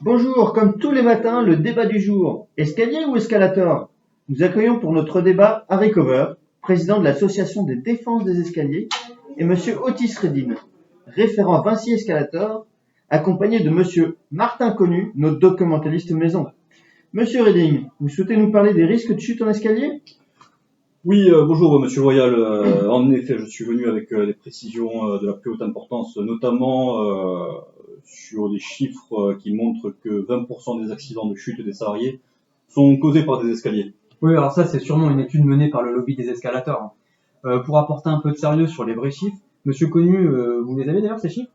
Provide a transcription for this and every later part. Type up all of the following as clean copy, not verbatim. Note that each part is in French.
Bonjour, comme tous les matins, le débat du jour. Escalier ou escalator? Nous accueillons pour notre débat Harry Cover, président de l'association des défenses des escaliers, et monsieur Otis Redding, référent Vinci Escalator, accompagné de monsieur Martin Connu, notre documentaliste maison. Monsieur Redding, vous souhaitez nous parler des risques de chute en escalier? Oui, bonjour Monsieur Loyal. En effet, je suis venu avec des précisions de la plus haute importance, notamment sur des chiffres qui montrent que 20% des accidents de chute des salariés sont causés par des escaliers. Oui, alors ça c'est sûrement une étude menée par le lobby des escalators. Pour apporter un peu de sérieux sur les vrais chiffres, Monsieur Connu, vous les avez d'ailleurs ces chiffres?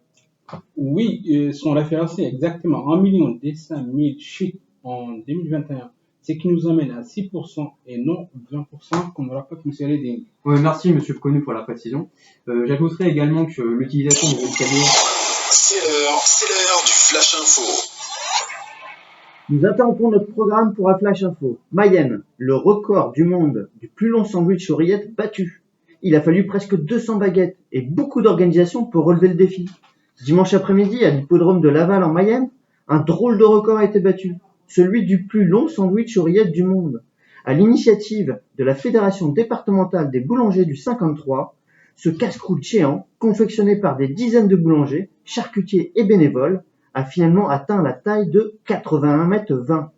Oui, ils sont référencés exactement 1 200 000 chutes en 2021. Ce qui nous amène à 6% et non 20%, comme le rappelle M. Redding. Oui, merci Monsieur Connu pour la précision. J'ajouterai également que l'utilisation des escaliers... C'est l'heure du Flash Info. Nous interrompons notre programme pour un Flash Info. Mayenne, le record du monde du plus long sandwich aux rillettes battu. Il a fallu presque 200 baguettes et beaucoup d'organisation pour relever le défi. Dimanche après-midi, à l'hippodrome de Laval en Mayenne, un drôle de record a été battu. Celui du plus long sandwich aux rillettes du monde. À l'initiative de la Fédération départementale des boulangers du 53, ce casse-croûte géant, confectionné par des dizaines de boulangers, charcutiers et bénévoles, a finalement atteint la taille de 81,20 m.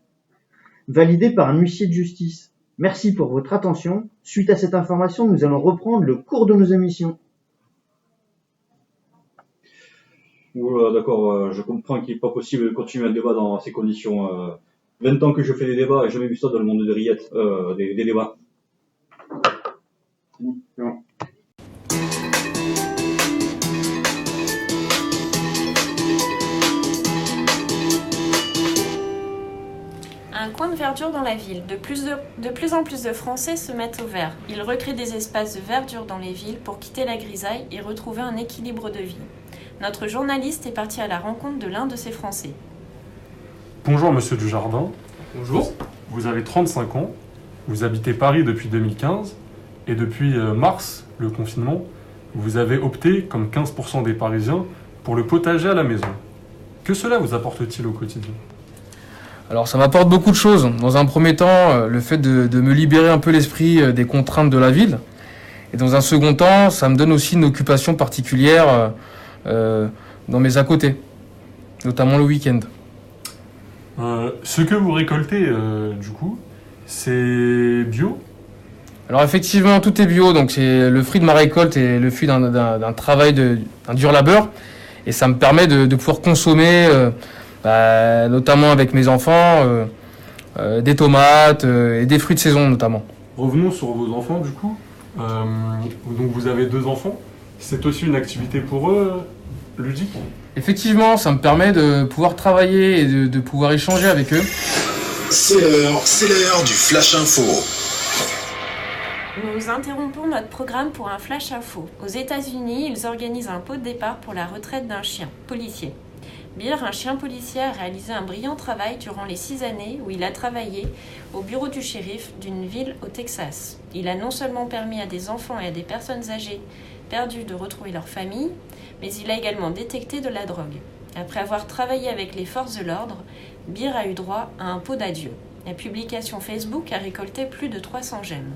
Validé par un huissier de justice. Merci pour votre attention. Suite à cette information, nous allons reprendre le cours de nos émissions. Voilà, d'accord, je comprends qu'il n'est pas possible de continuer un débat dans ces conditions. 20 ans que je fais des débats et j'ai jamais vu ça dans le monde des rillettes, des débats. Non. Un coin de verdure dans la ville. De plus en plus de Français se mettent au vert. Ils recréent des espaces de verdure dans les villes pour quitter la grisaille et retrouver un équilibre de vie. Notre journaliste est parti à la rencontre de l'un de ces Français. Bonjour Monsieur Dujardin. Bonjour. Vous avez 35 ans, vous habitez Paris depuis 2015 et depuis mars, le confinement, vous avez opté, comme 15% des Parisiens, pour le potager à la maison. Que cela vous apporte-t-il au quotidien ? Alors ça m'apporte beaucoup de choses. Dans un premier temps, le fait de me libérer un peu l'esprit des contraintes de la ville. Et dans un second temps, ça me donne aussi une occupation particulière dans mes à côté, notamment le week-end. Ce que vous récoltez, du coup, c'est bio ? Alors effectivement, tout est bio, donc c'est le fruit de ma récolte et le fruit d'un travail, d'un dur labeur. Et ça me permet de pouvoir consommer, notamment avec mes enfants, des tomates et des fruits de saison notamment. Revenons sur vos enfants, du coup. Donc vous avez 2 enfants. C'est aussi une activité pour eux, ludique ? Effectivement, ça me permet de pouvoir travailler et de pouvoir échanger avec eux. C'est l'heure du Flash Info. Nous interrompons notre programme pour un Flash Info. Aux États-Unis, ils organisent un pot de départ pour la retraite d'un chien policier. Bear, un chien policier, a réalisé un brillant travail durant les 6 années où il a travaillé au bureau du shérif d'une ville au Texas. Il a non seulement permis à des enfants et à des personnes âgées perdues de retrouver leur famille, mais il a également détecté de la drogue. Après avoir travaillé avec les forces de l'ordre, Bear a eu droit à un pot d'adieu. La publication Facebook a récolté plus de 300 j'aime.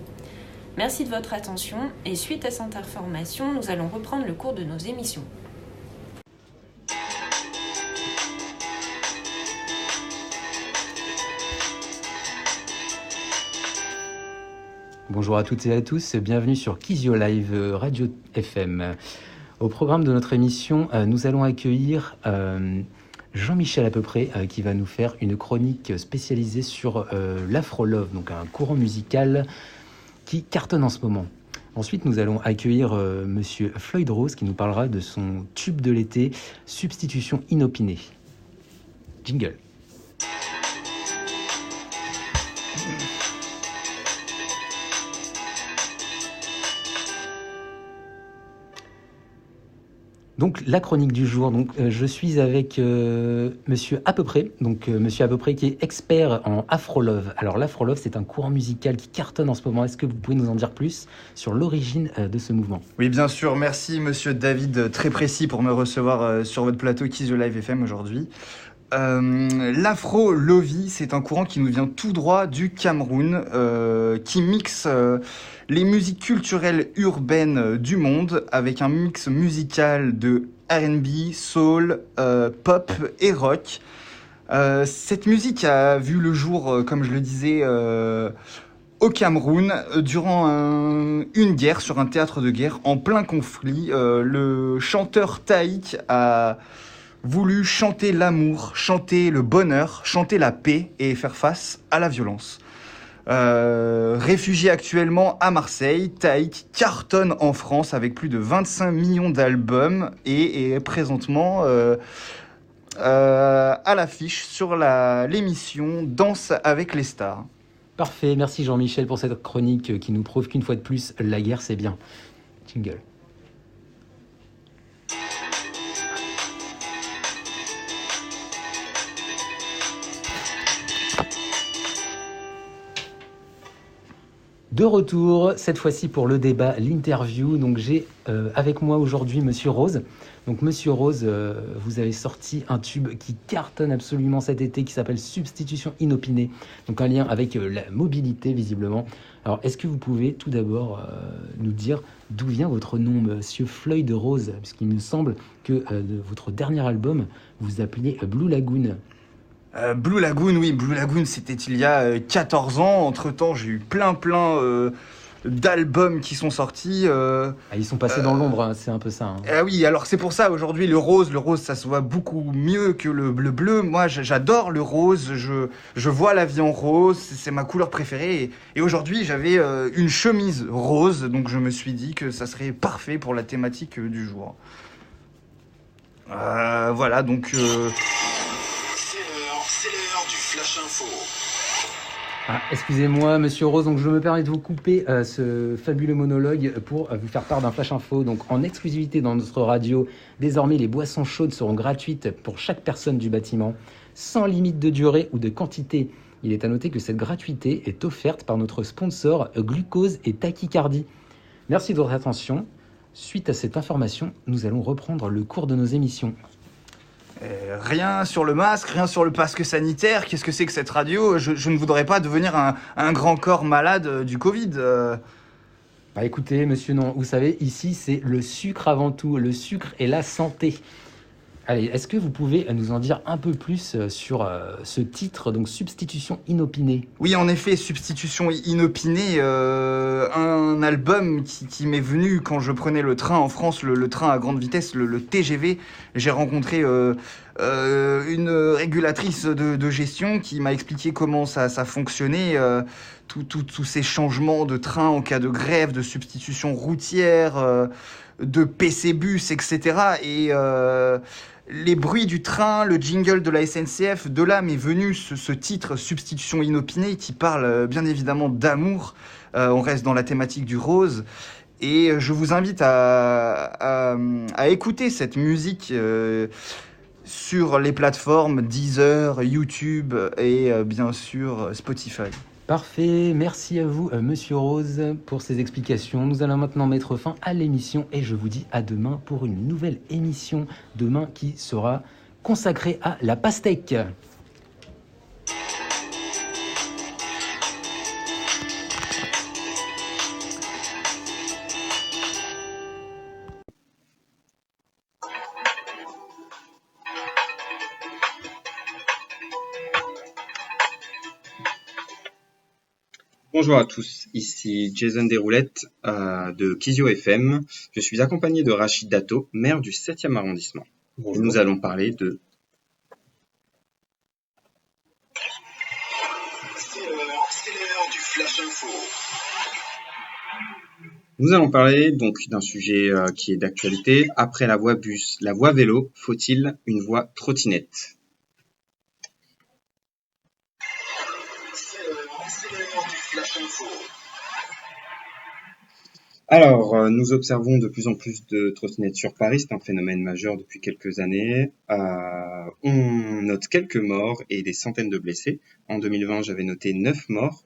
Merci de votre attention et suite à cette information, nous allons reprendre le cours de nos émissions. Bonjour à toutes et à tous, bienvenue sur Kizio Live Radio FM. Au programme de notre émission, nous allons accueillir Jean-Michel à peu près, qui va nous faire une chronique spécialisée sur l'Afro-Love, donc un courant musical qui cartonne en ce moment. Ensuite, nous allons accueillir Monsieur Floyd Rose, qui nous parlera de son tube de l'été, Substitution inopinée. Jingle. Donc la chronique du jour, je suis avec Monsieur à peu près, Monsieur à peu près qui est expert en Afro-Love. Alors l'Afro-Love, c'est un courant musical qui cartonne en ce moment. Est-ce que vous pouvez nous en dire plus sur l'origine de ce mouvement ? Oui, bien sûr. Merci Monsieur David, très précis pour me recevoir sur votre plateau Kizio Live FM aujourd'hui. L'afro-lovi, c'est un courant qui nous vient tout droit du Cameroun, qui mixe les musiques culturelles urbaines du monde avec un mix musical de R&B, soul, pop et rock. Cette musique a vu le jour, comme je le disais, au Cameroun, durant une guerre, sur un théâtre de guerre, en plein conflit. Le chanteur Taïk a voulu chanter l'amour, chanter le bonheur, chanter la paix et faire face à la violence. Réfugié actuellement à Marseille, Taïk cartonne en France avec plus de 25 millions d'albums et est présentement à l'affiche sur l'émission Danse avec les stars. Parfait, merci Jean-Michel pour cette chronique qui nous prouve qu'une fois de plus, la guerre c'est bien. Jingle. De retour, cette fois-ci pour le débat, l'interview. Donc j'ai avec moi aujourd'hui Monsieur Rose. Donc Monsieur Rose, vous avez sorti un tube qui cartonne absolument cet été, qui s'appelle Substitution inopinée. Donc un lien avec la mobilité visiblement. Alors est-ce que vous pouvez tout d'abord nous dire d'où vient votre nom, Monsieur Floyd Rose, puisqu'il me semble que de votre dernier album, vous appeliez Blue Lagoon. Blue Lagoon, oui, Blue Lagoon, c'était il y a 14 ans. Entre-temps, j'ai eu plein d'albums qui sont sortis. Ils sont passés dans l'ombre, hein, c'est un peu ça. Hein. Oui, alors c'est pour ça, aujourd'hui, le rose, ça se voit beaucoup mieux que le bleu. Moi, j'adore le rose, je vois la vie en rose, c'est ma couleur préférée. Et aujourd'hui, j'avais une chemise rose, donc je me suis dit que ça serait parfait pour la thématique du jour. Voilà, donc... C'est l'heure du Flash Info. Excusez-moi, Monsieur Rose, donc je me permets de vous couper ce fabuleux monologue pour vous faire part d'un Flash Info. Donc en exclusivité dans notre radio, désormais les boissons chaudes seront gratuites pour chaque personne du bâtiment, sans limite de durée ou de quantité. Il est à noter que cette gratuité est offerte par notre sponsor Glucose et Tachycardie. Merci de votre attention. Suite à cette information, nous allons reprendre le cours de nos émissions. Rien sur le masque, rien sur le masque sanitaire. Qu'est-ce que c'est que cette radio ? Je ne voudrais pas devenir un grand corps malade du Covid. Écoutez, monsieur, non, vous savez, ici, c'est le sucre avant tout. Le sucre et la santé. Allez, est-ce que vous pouvez nous en dire un peu plus sur ce titre, donc Substitution inopinée ? Oui, en effet, Substitution inopinée, un album qui m'est venu quand je prenais le train en France, le train à grande vitesse, le TGV. J'ai rencontré une régulatrice de gestion qui m'a expliqué comment ça fonctionnait, tous ces changements de train en cas de grève, de substitution routière, de PC-bus, etc. Et... les bruits du train, le jingle de la SNCF, de là m'est venu ce titre Substitution inopinée qui parle bien évidemment d'amour. On reste dans la thématique du rose. Et je vous invite à écouter cette musique sur les plateformes Deezer, YouTube et bien sûr Spotify. Parfait, merci à vous Monsieur Rose pour ces explications. Nous allons maintenant mettre fin à l'émission et je vous dis à demain pour une nouvelle émission. Demain qui sera consacrée à la pastèque. Bonjour à tous, ici Jason Desroulettes de Kizio FM. Je suis accompagné de Rachid Dato, maire du 7e arrondissement. Bonjour. Nous allons parler de... C'est l'heure du Flash Info. Nous allons parler donc d'un sujet qui est d'actualité. Après la voie bus, la voie vélo, faut-il une voie trottinette ? Alors, nous observons de plus en plus de trottinettes sur Paris, c'est un phénomène majeur depuis quelques années. On note quelques morts et des centaines de blessés. En 2020, j'avais noté 9 morts.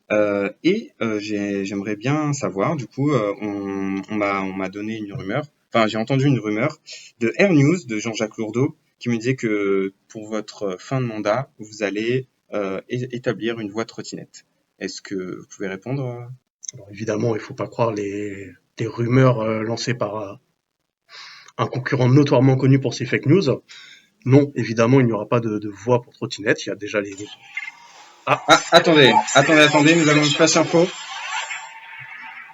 J'aimerais bien savoir, du coup, on m'a donné une rumeur, j'ai entendu une rumeur de Air News, de Jean-Jacques Lourdeau, qui me disait que pour votre fin de mandat, vous allez établir une voie trottinette. Est-ce que vous pouvez répondre? Alors, évidemment, il ne faut pas croire les rumeurs lancées par un concurrent notoirement connu pour ses fake news. Non, évidemment, il n'y aura pas de voie pour trottinette. Il y a déjà les... Attendez, nous avons une flash info.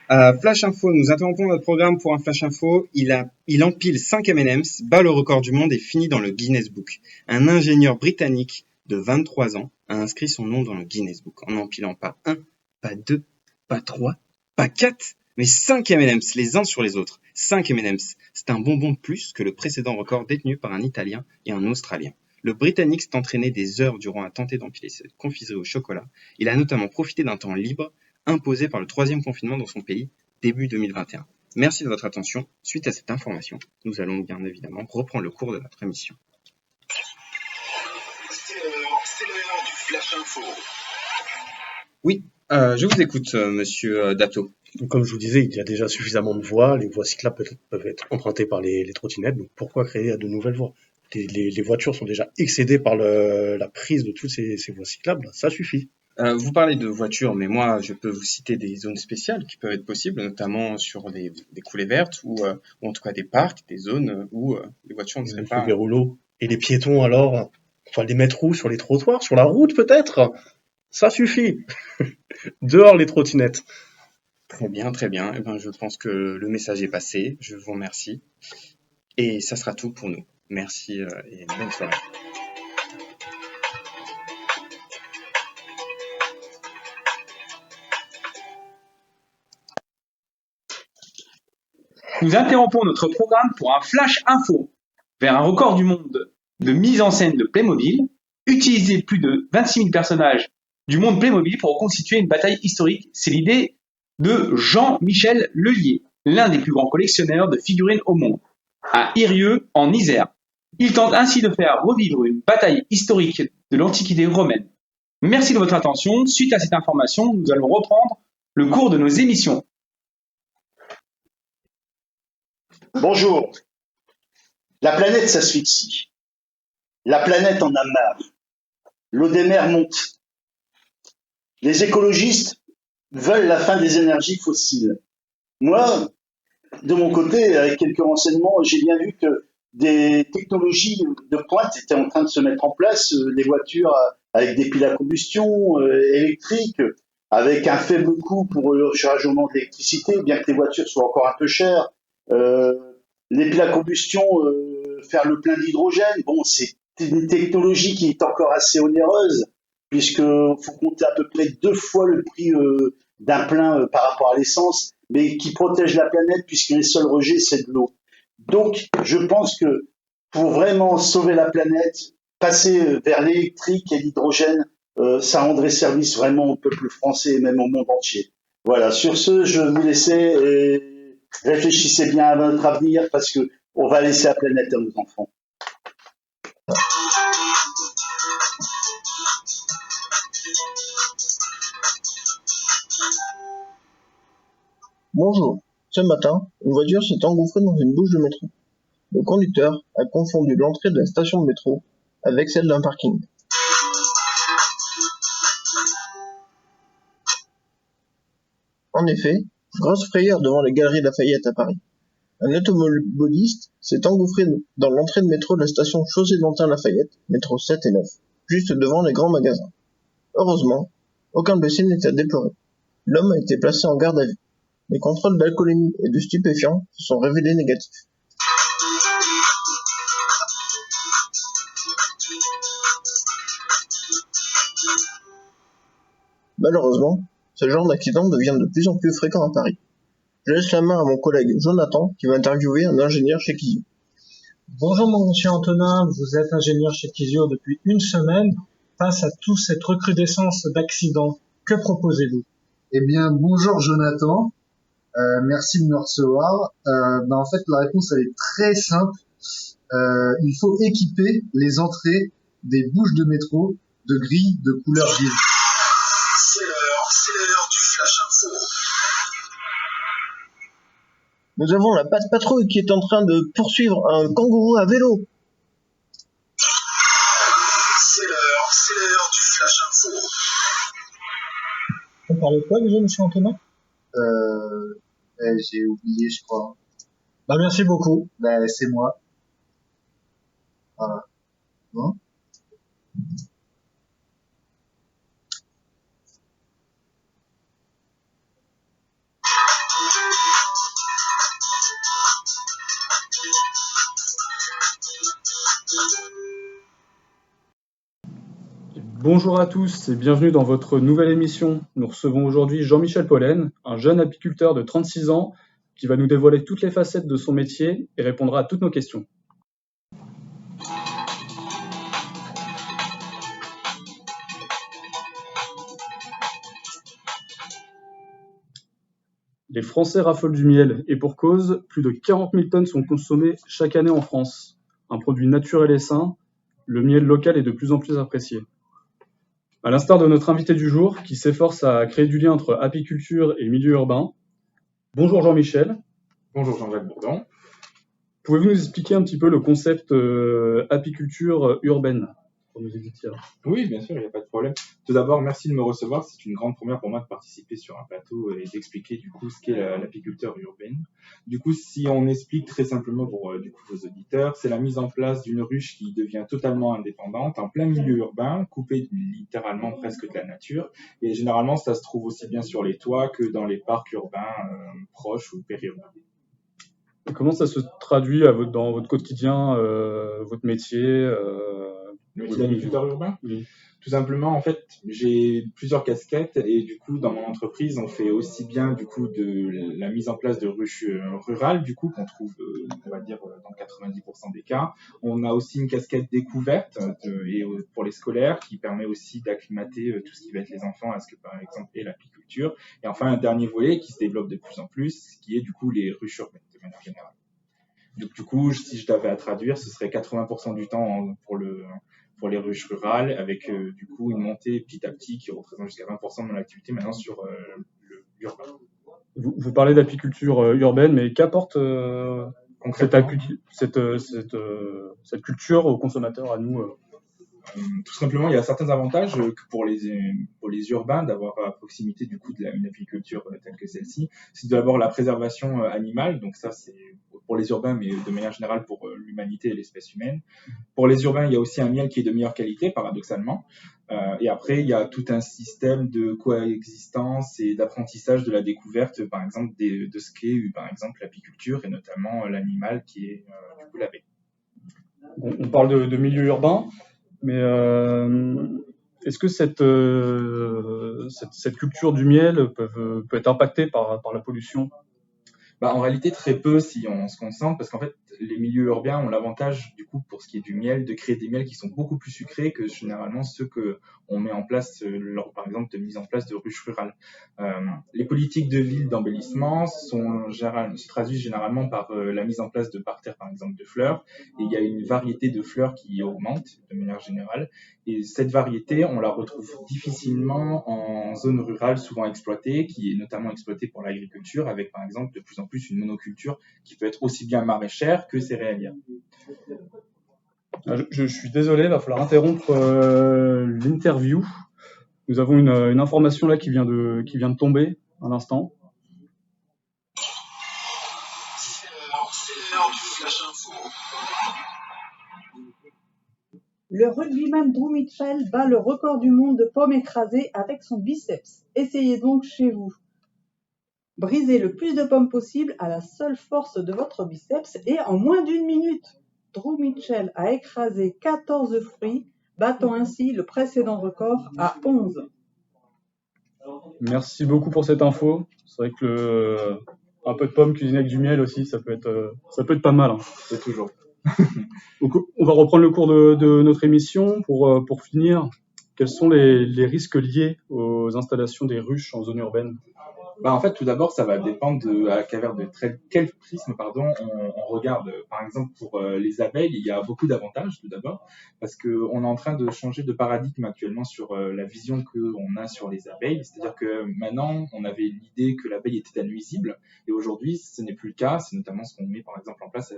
Flash info, nous interrompons notre programme pour un flash info. Il empile 5 M&M's, bat le record du monde et finit dans le Guinness Book. Un ingénieur britannique de 23 ans a inscrit son nom dans le Guinness Book en n'empilant pas 1, pas 2, pas 3, pas 4, mais 5 M&M's les uns sur les autres. 5 M&M's, c'est un bonbon de plus que le précédent record détenu par un Italien et un Australien. Le Britannique s'est entraîné des heures durant à tenter d'empiler cette confiserie au chocolat. Il a notamment profité d'un temps libre imposé par le 3e confinement dans son pays, début 2021. Merci de votre attention. Suite à cette information, nous allons bien évidemment reprendre le cours de notre émission. C'est l'heure du Flash Info. Oui, je vous écoute, monsieur Dato. Comme je vous disais, il y a déjà suffisamment de voies. Les voies cyclables peuvent être empruntées par les trottinettes. Donc pourquoi créer de nouvelles voies? Les voitures sont déjà excédées par la prise de toutes ces voies cyclables. Ça suffit. Vous parlez de voitures, mais moi, je peux vous citer des zones spéciales qui peuvent être possibles, notamment sur des coulées vertes ou en tout cas des parcs, des zones où les voitures ne seraient pas... Les rouleaux. Et les piétons, alors? Enfin, les mettre où? Sur les trottoirs? Sur la route, peut-être? Ça suffit. Dehors, les trottinettes. Très bien, très bien. Eh ben, je pense que le message est passé. Je vous remercie. Et ça sera tout pour nous. Merci et bonne soirée. Nous interrompons notre programme pour un flash info vers un record du monde de mise en scène de Playmobil. Utiliser plus de 26 000 personnages du monde Playmobil pour reconstituer une bataille historique, c'est l'idée de Jean-Michel Lelier, l'un des plus grands collectionneurs de figurines au monde, à Irieux, en Isère. Il tente ainsi de faire revivre une bataille historique de l'Antiquité romaine. Merci de votre attention. Suite à cette information, nous allons reprendre le cours de nos émissions. Bonjour. La planète s'asphyxie. La planète en a marre. L'eau des mers monte. Les écologistes veulent la fin des énergies fossiles. Moi, de mon côté, avec quelques renseignements, j'ai bien vu que des technologies de pointe étaient en train de se mettre en place, les voitures avec des piles à combustion électriques, avec un faible coût pour le rechargement d'électricité, bien que les voitures soient encore un peu chères. Les piles à combustion, faire le plein d'hydrogène, bon, c'est une technologie qui est encore assez onéreuse, puisqu'il faut compter à peu près 2 fois le prix d'un plein par rapport à l'essence, mais qui protège la planète, puisque les seuls rejets, c'est de l'eau. Donc, je pense que pour vraiment sauver la planète, passer vers l'électrique et l'hydrogène, ça rendrait service vraiment au peuple français et même au monde entier. Voilà, sur ce, je vous laisse et réfléchissez bien à votre avenir parce que on va laisser la planète à nos enfants. Bonjour. Ce matin, une voiture s'est engouffrée dans une bouche de métro. Le conducteur a confondu l'entrée de la station de métro avec celle d'un parking. En effet, grosse frayeur devant les galeries Lafayette à Paris. Un automobiliste s'est engouffré dans l'entrée de métro de la station Chaussée-d'Antin-Lafayette, métro 7 et 9, juste devant les grands magasins. Heureusement, aucun blessé n'est à déplorer. L'homme a été placé en garde à vue. Les contrôles d'alcoolémie et de stupéfiants se sont révélés négatifs. Malheureusement, ce genre d'accident devient de plus en plus fréquent à Paris. Je laisse la main à mon collègue Jonathan qui va interviewer un ingénieur chez Kizio. Bonjour mon monsieur Antonin, vous êtes ingénieur chez Kizio depuis une semaine. Face à toute cette recrudescence d'accidents, que proposez-vous? Eh bien, bonjour Jonathan, merci de me recevoir. En fait, la réponse elle est très simple. Il faut équiper les entrées des bouches de métro de grilles de couleur vive. C'est l'heure du Flash Info. Nous avons la patte patrouille qui est en train de poursuivre un kangourou à vélo. parler de quoi déjà, monsieur Antonin? J'ai oublié, je crois. Bah, merci beaucoup. C'est moi. Voilà. Bon. Bonjour à tous et bienvenue dans votre nouvelle émission. Nous recevons aujourd'hui Jean-Michel Pollen, un jeune apiculteur de 36 ans qui va nous dévoiler toutes les facettes de son métier et répondra à toutes nos questions. Les Français raffolent du miel et pour cause, plus de 40 000 tonnes sont consommées chaque année en France. Un produit naturel et sain, le miel local est de plus en plus apprécié. À l'instar de notre invité du jour, qui s'efforce à créer du lien entre apiculture et milieu urbain. Bonjour Jean-Michel. Bonjour Jean-Jacques Bourdon. Pouvez-vous nous expliquer un petit peu le concept apiculture urbaine pour nos éditeurs? Oui, bien sûr, il n'y a pas de problème. Tout d'abord, merci de me recevoir. C'est une grande première pour moi de participer sur un plateau et d'expliquer du coup ce qu'est l'apiculture urbaine. Du coup, si on explique très simplement pour du coup vos auditeurs, c'est la mise en place d'une ruche qui devient totalement indépendante en plein milieu urbain, coupée littéralement presque de la nature. Et généralement, ça se trouve aussi bien sur les toits que dans les parcs urbains proches ou périurbains. Et comment ça se traduit dans votre quotidien, votre métier Le métier d'apiculteur urbain? Oui. Tout simplement, en fait, j'ai plusieurs casquettes et du coup, dans mon entreprise, on fait aussi bien du coup de la mise en place de ruches rurales, du coup, qu'on trouve, on va dire, dans 90% des cas. On a aussi une casquette découverte pour les scolaires qui permet aussi d'acclimater tout ce qui va être les enfants à ce que, par exemple, est l'apiculture. Et enfin, un dernier volet qui se développe de plus en plus, qui est du coup les ruches urbaines de manière générale. Donc, du coup, si je devais à traduire, ce serait 80% du temps pour les ruches rurales, avec du coup une montée petit à petit qui représente jusqu'à 20% de mon activité maintenant sur l'urbain. Vous parlez d'apiculture urbaine, mais qu'apporte cette culture aux consommateurs, à nous Tout simplement, il y a certains avantages que pour les urbains d'avoir à proximité du coup une apiculture telle que celle-ci. C'est d'abord la préservation animale, donc ça c'est pour les urbains, mais de manière générale pour l'humanité et l'espèce humaine. Pour les urbains, il y a aussi un miel qui est de meilleure qualité, paradoxalement. Et après, il y a tout un système de coexistence et d'apprentissage de la découverte, par exemple, de ce qu'est, par exemple, l'apiculture et notamment l'animal qui est du coup l'abeille. On parle de milieu urbain, mais est-ce que cette culture du miel peut être impactée par la pollution? En réalité, très peu si on se concentre, parce qu'en fait, les milieux urbains ont l'avantage, du coup, pour ce qui est du miel, de créer des miels qui sont beaucoup plus sucrés que généralement ceux qu'on met en place lors, par exemple, de mise en place de ruches rurales. Les politiques de ville d'embellissement se traduisent généralement par la mise en place de parterres, par exemple, de fleurs. Et il y a une variété de fleurs qui augmente de manière générale. Et cette variété, on la retrouve difficilement en zone rurale, souvent exploitée, qui est notamment exploitée pour l'agriculture, avec, par exemple, de plus en plus une monoculture qui peut être aussi bien maraîchère que céréalière. Je suis désolé, il va falloir interrompre l'interview. Nous avons une information là qui vient de tomber à l'instant. Le rugbyman Drew Mitchell bat le record du monde de pommes écrasées avec son biceps. Essayez donc chez vous. Brisez le plus de pommes possible à la seule force de votre biceps et en moins d'1 minute. Drew Mitchell a écrasé 14 fruits, battant ainsi le précédent record à 11. Merci beaucoup pour cette info. C'est vrai que un peu de pommes cuisinées avec du miel aussi, ça peut être pas mal. Hein. C'est toujours. Donc, on va reprendre le cours de notre émission pour finir. Quels sont les risques liés aux installations des ruches en zone urbaine? En fait, tout d'abord, ça va dépendre à travers de quel prisme on regarde. Par exemple, pour les abeilles, il y a beaucoup d'avantages, tout d'abord, parce qu'on est en train de changer de paradigme actuellement sur la vision qu'on a sur les abeilles. C'est-à-dire que maintenant, on avait l'idée que l'abeille était nuisible, et aujourd'hui, ce n'est plus le cas. C'est notamment ce qu'on met, par exemple, en place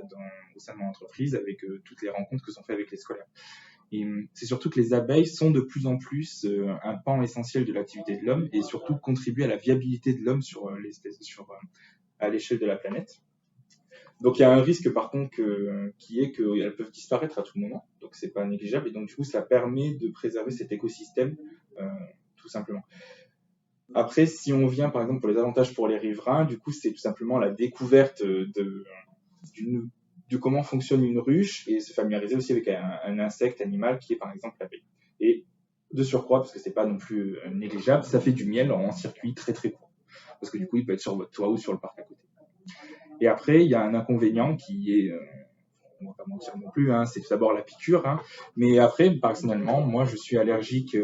au sein de mon entreprise avec toutes les rencontres que sont faites avec les scolaires. Et c'est surtout que les abeilles sont de plus en plus un pan essentiel de l'activité de l'homme et surtout contribuent à la viabilité de l'homme à l'échelle de la planète. Donc il y a un risque par contre qui est qu'elles peuvent disparaître à tout moment, donc c'est pas négligeable et donc du coup ça permet de préserver cet écosystème tout simplement. Après, si on vient par exemple pour les avantages pour les riverains, du coup c'est tout simplement la découverte de comment fonctionne une ruche et se familiariser aussi avec un insecte animal qui est par exemple l'abeille. Et de surcroît, parce que c'est pas non plus négligeable, ça fait du miel en circuit très très court, parce que du coup il peut être sur votre toit ou sur le parc à côté. Et après, il y a un inconvénient qui est, on va pas mentir non plus, c'est tout d'abord la piqûre. Mais après, personnellement, moi, je suis allergique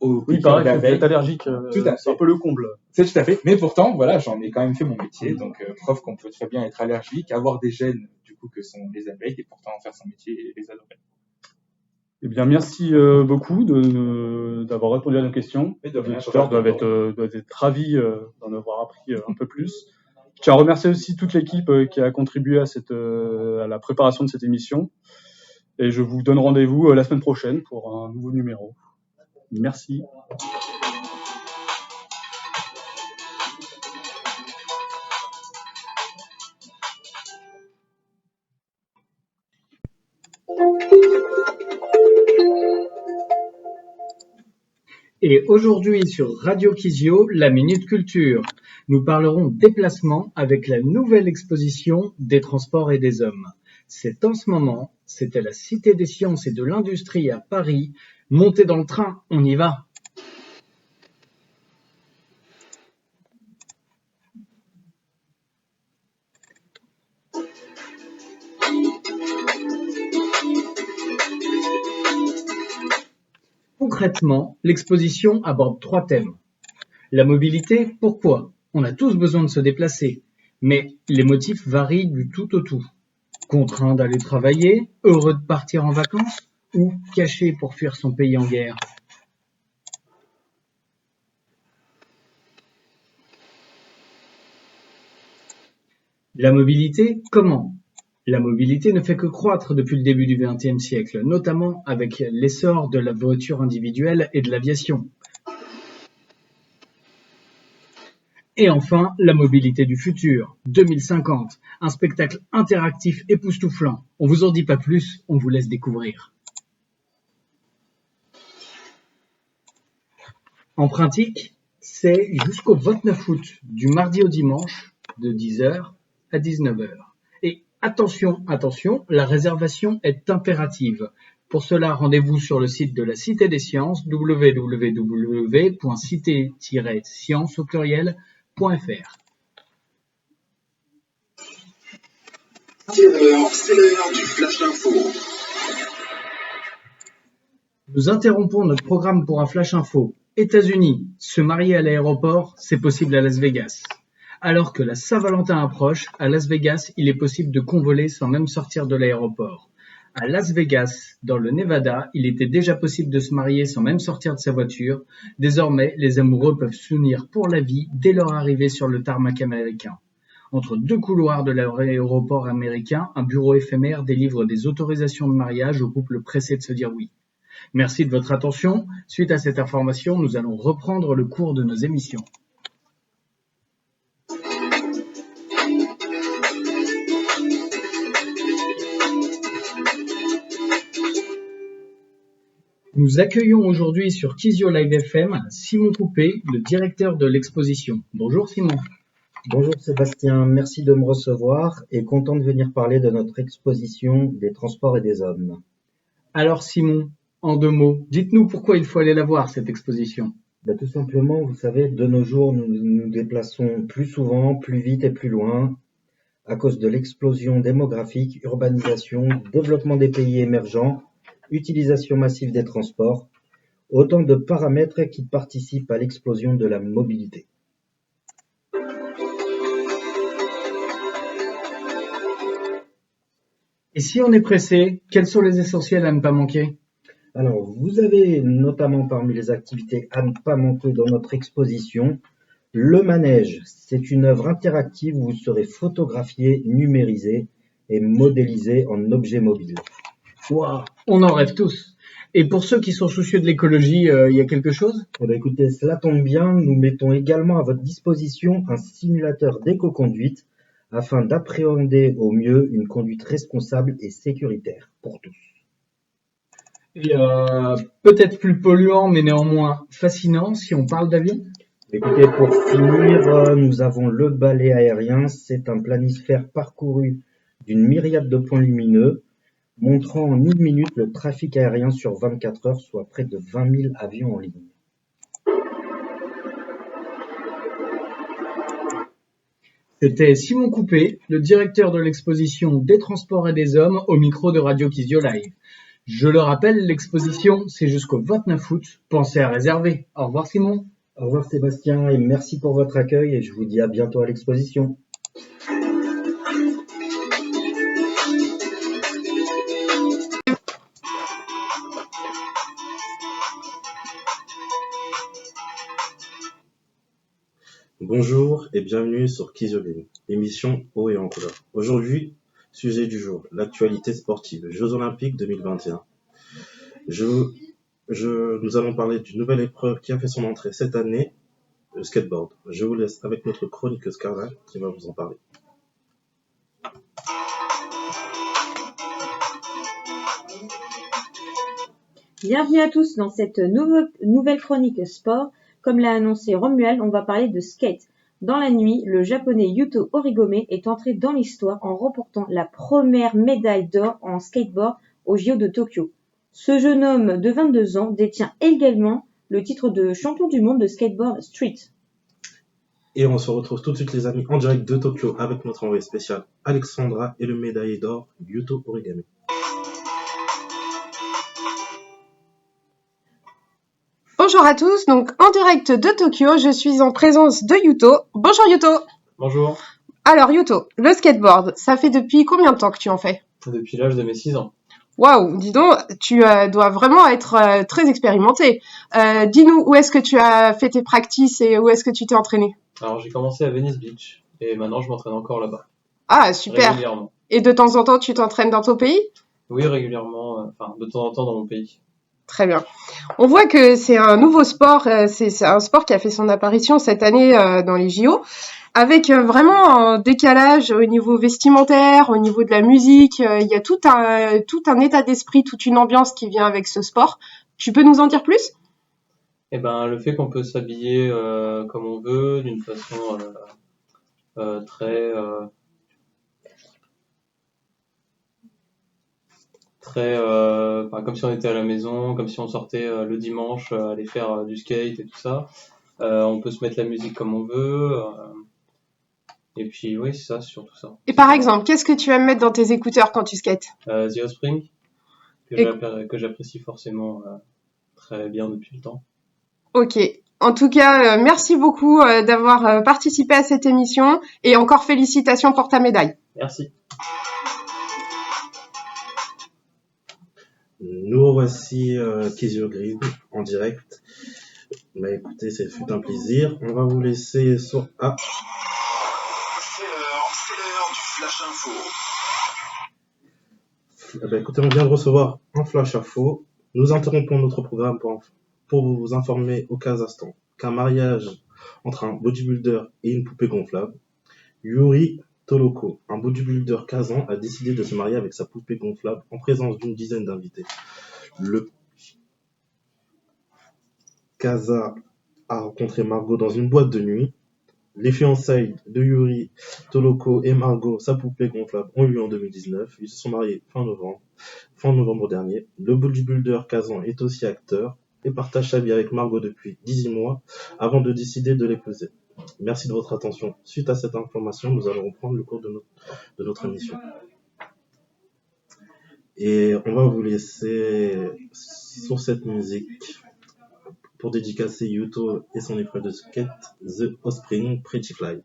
aux piqûres d'abeilles. Vous êtes allergique, c'est un peu le comble. C'est tout à fait. Mais pourtant, voilà, j'en ai quand même fait mon métier. Donc, preuve qu'on peut très bien être allergique, avoir des gènes, du coup, que sont les abeilles, et pourtant en faire son métier et les adorer. Eh bien, merci beaucoup d'avoir répondu à nos questions. Les auditeurs doivent être ravis d'en avoir appris un peu plus. Je tiens à remercier aussi toute l'équipe qui a contribué à la préparation de cette émission. Et je vous donne rendez-vous la semaine prochaine pour un nouveau numéro. Merci. Et aujourd'hui sur Radio Kizio, la Minute Culture, nous parlerons déplacement avec la nouvelle exposition des transports et des hommes. C'est en ce moment, c'est à la Cité des Sciences et de l'Industrie à Paris. Montez dans le train, on y va. Concrètement, l'exposition aborde 3 thèmes. La mobilité, pourquoi? On a tous besoin de se déplacer, mais les motifs varient du tout au tout. Contraint d'aller travailler, heureux de partir en vacances, ou caché pour fuir son pays en guerre. La mobilité, comment? La mobilité ne fait que croître depuis le début du XXe siècle, notamment avec l'essor de la voiture individuelle et de l'aviation. Et enfin, la mobilité du futur, 2050, un spectacle interactif époustouflant. On vous en dit pas plus, on vous laisse découvrir. En pratique, c'est jusqu'au 29 août, du mardi au dimanche, de 10h à 19h. Et attention, la réservation est impérative. Pour cela, rendez-vous sur le site de la Cité des Sciences, www.cité-sciences au pluriel.fr. C'est l'heure du Flash Info. Nous interrompons notre programme pour un Flash Info. États-Unis, se marier à l'aéroport, c'est possible à Las Vegas. Alors que la Saint-Valentin approche, à Las Vegas, il est possible de convoler sans même sortir de l'aéroport. À Las Vegas, dans le Nevada, il était déjà possible de se marier sans même sortir de sa voiture. Désormais, les amoureux peuvent s'unir pour la vie dès leur arrivée sur le tarmac américain. Entre 2 couloirs de l'aéroport américain, un bureau éphémère délivre des autorisations de mariage aux couples pressés de se dire oui. Merci de votre attention. Suite à cette information, nous allons reprendre le cours de nos émissions. Nous accueillons aujourd'hui sur Kizio Live FM Simon Coupé, le directeur de l'exposition. Bonjour Simon. Bonjour Sébastien, merci de me recevoir et content de venir parler de notre exposition des transports et des hommes. Alors Simon, en 2 mots, dites-nous pourquoi il faut aller la voir cette exposition. Tout simplement, vous savez, de nos jours, nous nous déplaçons plus souvent, plus vite et plus loin à cause de l'explosion démographique, urbanisation, développement des pays émergents, utilisation massive des transports, autant de paramètres qui participent à l'explosion de la mobilité. Et si on est pressé, quels sont les essentiels à ne pas manquer? Alors, vous avez notamment parmi les activités à ne pas manquer dans notre exposition, le manège. C'est une œuvre interactive où vous serez photographié, numérisé et modélisé en objet mobile. Waouh, on en rêve tous. Et pour ceux qui sont soucieux de l'écologie, il y a quelque chose? Eh bien, écoutez, cela tombe bien, nous mettons également à votre disposition un simulateur d'éco-conduite afin d'appréhender au mieux une conduite responsable et sécuritaire pour tous. Et peut-être plus polluant, mais néanmoins fascinant si on parle d'avion? Écoutez, pour finir, nous avons le balai aérien. C'est un planisphère parcouru d'une myriade de points lumineux, montrant en 1 minute le trafic aérien sur 24 heures, soit près de 20 000 avions en ligne. C'était Simon Coupé, le directeur de l'exposition Des transports et des hommes, au micro de Radio Kizyo Live. Je le rappelle, l'exposition, c'est jusqu'au 29 août. Pensez à réserver. Au revoir Simon. Au revoir Sébastien et merci pour votre accueil et je vous dis à bientôt à l'exposition. Bonjour et bienvenue sur Kizyo Live, émission haut et en couleur. Aujourd'hui, sujet du jour, l'actualité sportive, Jeux Olympiques 2021. Nous allons parler d'une nouvelle épreuve qui a fait son entrée cette année, le skateboard. Je vous laisse avec notre chroniqueuse Carla qui va vous en parler. Bienvenue à tous dans cette nouvelle chronique sport. Comme l'a annoncé Romuald, on va parler de skate. Dans la nuit, le japonais Yuto Horigome est entré dans l'histoire en remportant la première médaille d'or en skateboard aux JO de Tokyo. Ce jeune homme de 22 ans détient également le titre de champion du monde de skateboard street. Et on se retrouve tout de suite les amis en direct de Tokyo avec notre envoyé spécial Alexandra et le médaillé d'or Yuto Horigome. Bonjour à tous, donc en direct de Tokyo, je suis en présence de Yuto. Bonjour Yuto. Bonjour. Alors Yuto, le skateboard, ça fait depuis combien de temps que tu en fais? Depuis l'âge de mes 6 ans. Waouh, dis donc, tu dois vraiment être très expérimenté. Dis-nous, où est-ce que tu as fait tes practices et où est-ce que tu t'es entraîné? Alors j'ai commencé à Venice Beach et maintenant je m'entraîne encore là-bas. Ah, super. Régulièrement. Et de temps en temps, tu t'entraînes dans ton pays? Oui, régulièrement, de temps en temps dans mon pays. Très bien. On voit que c'est un nouveau sport, c'est un sport qui a fait son apparition cette année dans les JO, avec vraiment un décalage au niveau vestimentaire, au niveau de la musique. Il y a tout un état d'esprit, toute une ambiance qui vient avec ce sport. Tu peux nous en dire plus? Eh ben, le fait qu'on peut s'habiller comme on veut, d'une façon très comme si on était à la maison, comme si on sortait le dimanche, aller faire du skate et tout ça. On peut se mettre la musique comme on veut. Et puis oui, c'est ça, surtout ça. Et par exemple, qu'est-ce que tu aimes mettre dans tes écouteurs quand tu skates? The Offspring, que j'apprécie forcément très bien depuis le temps. Ok. En tout cas, merci beaucoup d'avoir participé à cette émission et encore félicitations pour ta médaille. Merci. Nous revoici Kizyo Live en direct. Bah écoutez, c'est fut un plaisir. On va vous laisser sur... Ah. C'est l'heure du Flash Info. Bah écoutez, on vient de recevoir un Flash Info. Nous interrompons notre programme pour vous informer au Kazakhstan qu'un mariage entre un bodybuilder et une poupée gonflable, Yuri Toloko, un bodybuilder kazan, a décidé de se marier avec sa poupée gonflable en présence d'une dizaine d'invités. Le Kazakh a rencontré Margot dans une boîte de nuit. Les fiançailles de Yuri Toloko et Margot, sa poupée gonflable, ont eu lieu en 2019. Ils se sont mariés fin novembre dernier. Le bodybuilder kazan est aussi acteur et partage sa vie avec Margot depuis 18 mois avant de décider de l'épouser. Merci de votre attention. Suite à cette information, nous allons reprendre le cours de notre émission. Et on va vous laisser sur cette musique pour dédicacer Yuto et son épreuve de skate, The Offspring, Pretty Fly.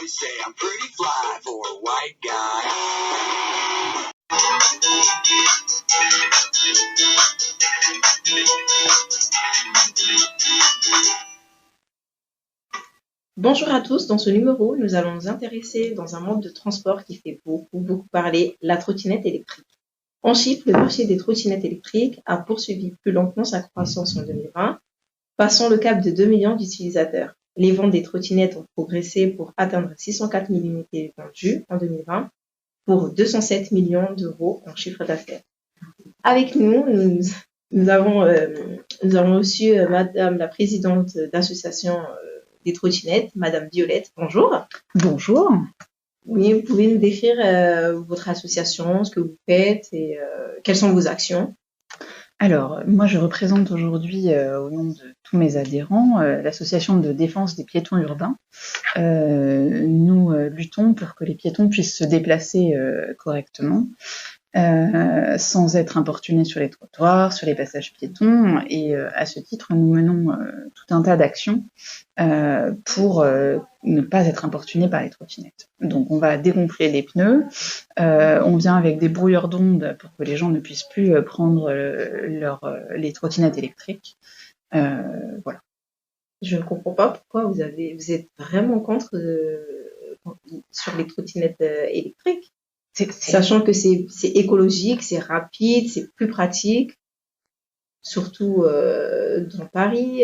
Say I'm pretty fly for a white guy. Bonjour à tous, dans ce numéro, nous allons nous intéresser dans un mode de transport qui fait beaucoup parler, la trottinette électrique. En chiffres, le marché des trottinettes électriques a poursuivi plus lentement sa croissance en 2020, passant le cap de 2 millions d'utilisateurs. Les ventes des trottinettes ont progressé pour atteindre 604 000 unités vendues en 2020 pour 207 millions d'euros en chiffre d'affaires. Avec nous, nous avons reçu Madame la présidente d'association des trottinettes, Madame Violette. Bonjour. Bonjour. Oui, vous pouvez nous décrire votre association, ce que vous faites et quelles sont vos actions? Alors, moi je représente aujourd'hui au nom de tous mes adhérents l'association de défense des piétons urbains. Nous luttons pour que les piétons puissent se déplacer correctement, sans être importunés sur les trottoirs, sur les passages piétons. Et à ce titre, nous menons tout un tas d'actions pour ne pas être importunés par les trottinettes. Donc on va dégonfler les pneus, on vient avec des brouilleurs d'ondes pour que les gens ne puissent plus prendre les trottinettes électriques. Voilà. Je ne comprends pas pourquoi vous êtes vraiment contre sur les trottinettes électriques. Sachant que c'est écologique, c'est rapide, c'est plus pratique, surtout dans Paris.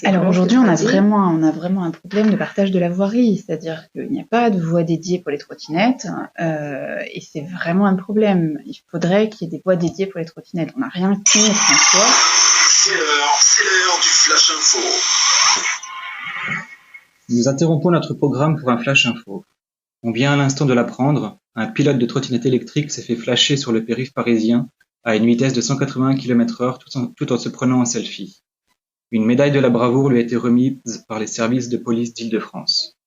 Alors aujourd'hui, on a vraiment un problème de partage de la voirie, c'est-à-dire qu'il n'y a pas de voie dédiée pour les trottinettes, et c'est vraiment un problème. Il faudrait qu'il y ait des voies dédiées pour les trottinettes. On n'a rien contre en soi. C'est l'heure du Flash Info. Nous interrompons notre programme pour un Flash Info. On vient à l'instant de l'apprendre, un pilote de trottinette électrique s'est fait flasher sur le périph' parisien à une vitesse de 180 km/h tout en se prenant un selfie. Une médaille de la bravoure lui a été remise par les services de police d'Île-de-France.